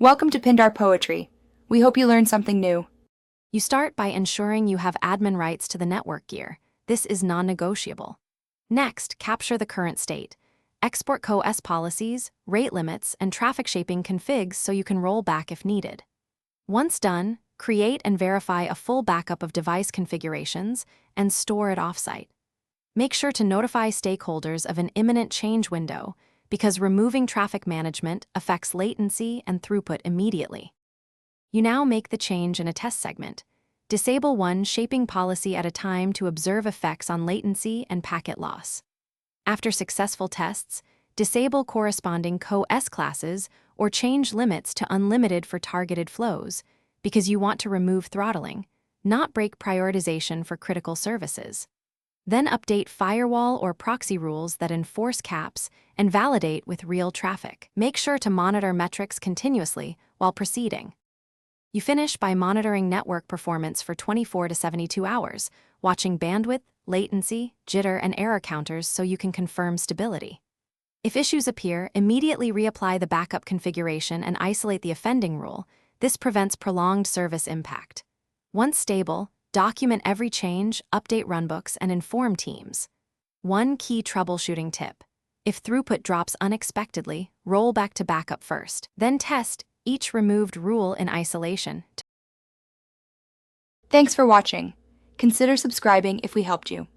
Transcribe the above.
Welcome to Pindar Poetry. We hope you learned something new. You start by ensuring you have admin rights to the network gear. This is non-negotiable. Next, capture the current state. Export co-S policies, rate limits, and traffic shaping configs so you can roll back if needed. Once done, create and verify a full backup of device configurations and store it offsite. Make sure to notify stakeholders of an imminent change window because removing traffic management affects latency and throughput immediately. You now make the change in a test segment. Disable one shaping policy at a time to observe effects on latency and packet loss. After successful tests, disable corresponding co-S classes or change limits to unlimited for targeted flows because you want to remove throttling, not break prioritization for critical services. Then update firewall or proxy rules that enforce caps and validate with real traffic. Make sure to monitor metrics continuously while proceeding. You finish by monitoring network performance for 24 to 72 hours, watching bandwidth, latency, jitter, and error counters so you can confirm stability. If issues appear, immediately reapply the backup configuration and isolate the offending rule. This prevents prolonged service impact. Once stable, document every change, update runbooks, and inform teams. One key troubleshooting tip: if throughput drops unexpectedly, roll back to backup first. Then test each removed rule in isolation. Thanks for watching. Consider subscribing if we helped you.